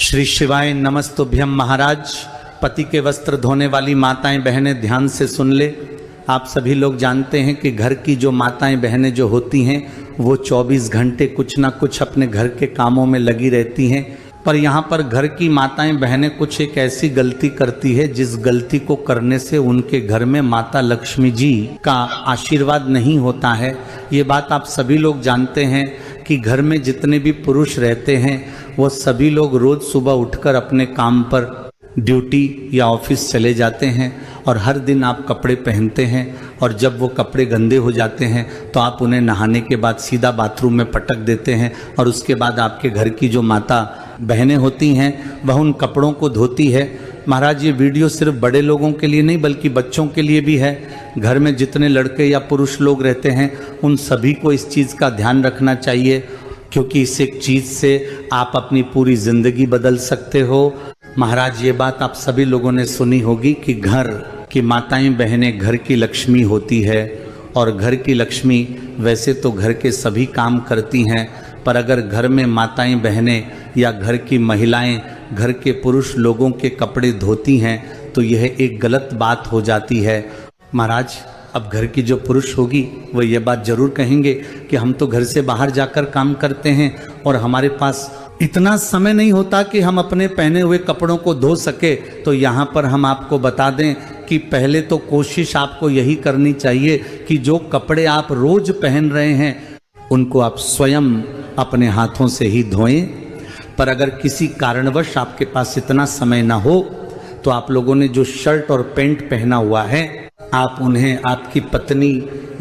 श्री शिवाय नमस्तुभ्यम। महाराज, पति के वस्त्र धोने वाली माताएं बहनें ध्यान से सुन ले। आप सभी लोग जानते हैं कि घर की जो माताएं बहनें जो होती हैं वो 24 घंटे कुछ ना कुछ अपने घर के कामों में लगी रहती हैं। पर यहाँ पर घर की माताएं बहनें कुछ एक ऐसी गलती करती है जिस गलती को करने से उनके घर में माता लक्ष्मी जी का आशीर्वाद नहीं होता है। ये बात आप सभी लोग जानते हैं कि घर में जितने भी पुरुष रहते हैं वो सभी लोग रोज सुबह उठकर अपने काम पर ड्यूटी या ऑफिस चले जाते हैं और हर दिन आप कपड़े पहनते हैं और जब वो कपड़े गंदे हो जाते हैं तो आप उन्हें नहाने के बाद सीधा बाथरूम में पटक देते हैं और उसके बाद आपके घर की जो माता बहनें होती हैं वह उन कपड़ों को धोती है। महाराज, ये वीडियो सिर्फ बड़े लोगों के लिए नहीं बल्कि बच्चों के लिए भी है। घर में जितने लड़के या पुरुष लोग रहते हैं उन सभी को इस चीज़ का ध्यान रखना चाहिए, क्योंकि इस एक चीज़ से आप अपनी पूरी ज़िंदगी बदल सकते हो। महाराज, ये बात आप सभी लोगों ने सुनी होगी कि घर की माताएं बहनें घर की लक्ष्मी होती है और घर की लक्ष्मी वैसे तो घर के सभी काम करती हैं, पर अगर घर में माताएं बहनें या घर की महिलाएं घर के पुरुष लोगों के कपड़े धोती हैं तो यह एक गलत बात हो जाती है। महाराज, अब घर की जो पुरुष होगी वो ये बात जरूर कहेंगे कि हम तो घर से बाहर जाकर काम करते हैं और हमारे पास इतना समय नहीं होता कि हम अपने पहने हुए कपड़ों को धो सके। तो यहाँ पर हम आपको बता दें कि पहले तो कोशिश आपको यही करनी चाहिए कि जो कपड़े आप रोज पहन रहे हैं उनको आप स्वयं अपने हाथों से ही धोएं। पर अगर किसी कारणवश आपके पास इतना समय ना हो तो आप लोगों ने जो शर्ट और पैंट पहना हुआ है आप उन्हें आपकी पत्नी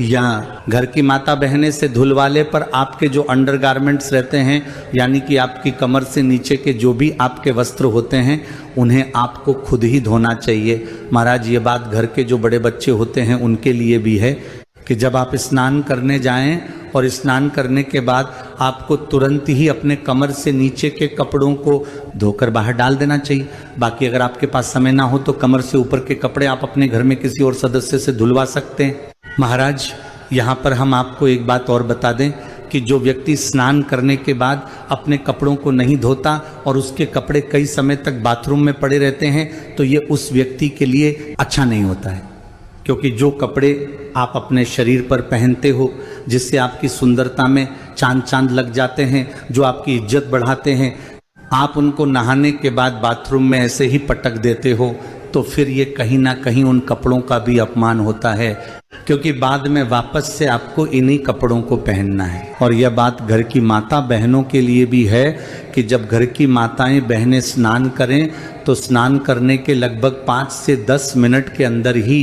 या घर की माता बहनें से धुलवा ले, पर आपके जो अंडरगारमेंट्स रहते हैं यानी कि आपकी कमर से नीचे के जो भी आपके वस्त्र होते हैं उन्हें आपको खुद ही धोना चाहिए। महाराज, ये बात घर के जो बड़े बच्चे होते हैं उनके लिए भी है कि जब आप स्नान करने जाएं और स्नान करने के बाद आपको तुरंत ही अपने कमर से नीचे के कपड़ों को धोकर बाहर डाल देना चाहिए। बाकी अगर आपके पास समय ना हो तो कमर से ऊपर के कपड़े आप अपने घर में किसी और सदस्य से धुलवा सकते हैं। महाराज, यहाँ पर हम आपको एक बात और बता दें कि जो व्यक्ति स्नान करने के बाद अपने कपड़ों को नहीं धोता और उसके कपड़े कई समय तक बाथरूम में पड़े रहते हैं तो ये उस व्यक्ति के लिए अच्छा नहीं होता है, क्योंकि जो कपड़े आप अपने शरीर पर पहनते हो जिससे आपकी सुंदरता में चांद चांद लग जाते हैं, जो आपकी इज्जत बढ़ाते हैं, आप उनको नहाने के बाद बाथरूम में ऐसे ही पटक देते हो तो फिर ये कहीं ना कहीं उन कपड़ों का भी अपमान होता है, क्योंकि बाद में वापस से आपको इन्हीं कपड़ों को पहनना है। और यह बात घर की माता बहनों के लिए भी है कि जब घर की माताएं बहनें स्नान करें तो स्नान करने के लगभग 5 से 10 मिनट के अंदर ही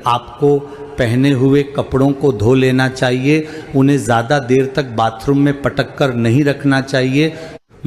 आपको पहने हुए कपड़ों को धो लेना चाहिए। उन्हें ज़्यादा देर तक बाथरूम में पटक कर नहीं रखना चाहिए।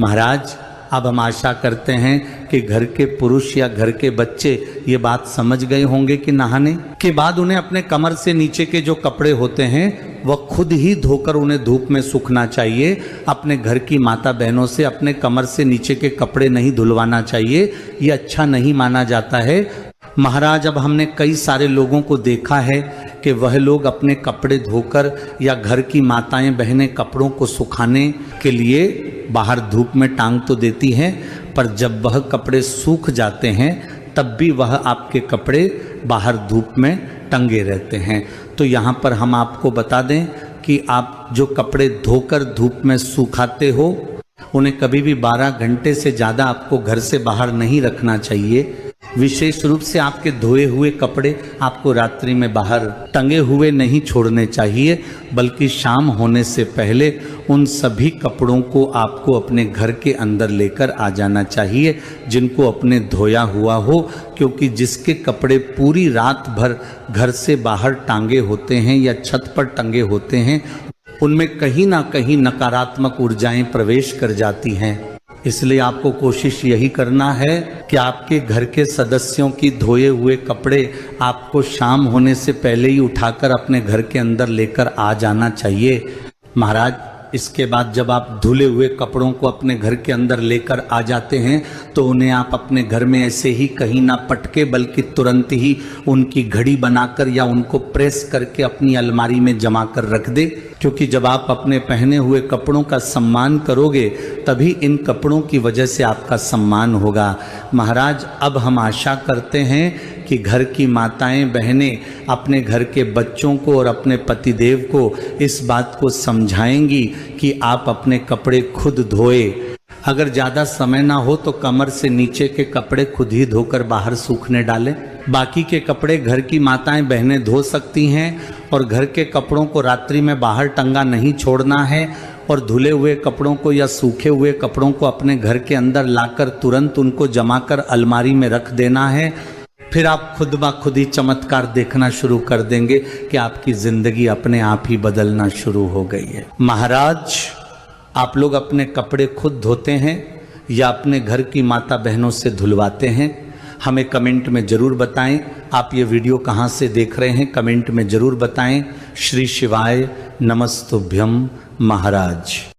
महाराज, अब हम आशा करते हैं कि घर के पुरुष या घर के बच्चे ये बात समझ गए होंगे कि नहाने के बाद उन्हें अपने कमर से नीचे के जो कपड़े होते हैं वह खुद ही धोकर उन्हें धूप में सूखना चाहिए। अपने घर की माता बहनों से अपने कमर से नीचे के कपड़े नहीं धुलवाना चाहिए, ये अच्छा नहीं माना जाता है। महाराज, अब हमने कई सारे लोगों को देखा है कि वह लोग अपने कपड़े धोकर या घर की माताएं बहनें कपड़ों को सुखाने के लिए बाहर धूप में टांग तो देती हैं, पर जब वह कपड़े सूख जाते हैं तब भी वह आपके कपड़े बाहर धूप में टंगे रहते हैं। तो यहाँ पर हम आपको बता दें कि आप जो कपड़े धोकर धूप में सुखाते हो उन्हें कभी भी 12 घंटे से ज़्यादा आपको घर से बाहर नहीं रखना चाहिए। विशेष रूप से आपके धोए हुए कपड़े आपको रात्रि में बाहर टंगे हुए नहीं छोड़ने चाहिए, बल्कि शाम होने से पहले उन सभी कपड़ों को आपको अपने घर के अंदर लेकर आ जाना चाहिए जिनको अपने धोया हुआ हो, क्योंकि जिसके कपड़े पूरी रात भर घर से बाहर टांगे होते हैं या छत पर टंगे होते हैं उनमें कहीं ना कहीं नकारात्मक ऊर्जाएं प्रवेश कर जाती हैं। इसलिए आपको कोशिश यही करना है कि आपके घर के सदस्यों की धोए हुए कपड़े आपको शाम होने से पहले ही उठाकर अपने घर के अंदर लेकर आ जाना चाहिए। महाराज, इसके बाद जब आप धुले हुए कपड़ों को अपने घर के अंदर लेकर आ जाते हैं तो उन्हें आप अपने घर में ऐसे ही कहीं ना पटके बल्कि तुरंत ही उनकी घड़ी बनाकर या उनको प्रेस करके अपनी अलमारी में जमा कर रख दे, क्योंकि जब आप अपने पहने हुए कपड़ों का सम्मान करोगे तभी इन कपड़ों की वजह से आपका सम्मान होगा। महाराज, अब हम आशा करते हैं कि घर की माताएं बहनें अपने घर के बच्चों को और अपने पतिदेव को इस बात को समझाएंगी कि आप अपने कपड़े खुद धोए। अगर ज़्यादा समय ना हो तो कमर से नीचे के कपड़े खुद ही धोकर बाहर सूखने डालें। बाकी के कपड़े घर की माताएं बहनें धो सकती हैं और घर के कपड़ों को रात्रि में बाहर टंगा नहीं छोड़ना है और धुले हुए कपड़ों को या सूखे हुए कपड़ों को अपने घर के अंदर लाकर तुरंत उनको जमा कर अलमारी में रख देना है। फिर आप खुद ब खुद ही चमत्कार देखना शुरू कर देंगे कि आपकी जिंदगी अपने आप ही बदलना शुरू हो गई है। महाराज, आप लोग अपने कपड़े खुद धोते हैं या अपने घर की माता बहनों से धुलवाते हैं? हमें कमेंट में जरूर बताएं। आप ये वीडियो कहाँ से देख रहे हैं, कमेंट में जरूर बताएं। श्री शिवाय नमस्तुभ्यम महाराज।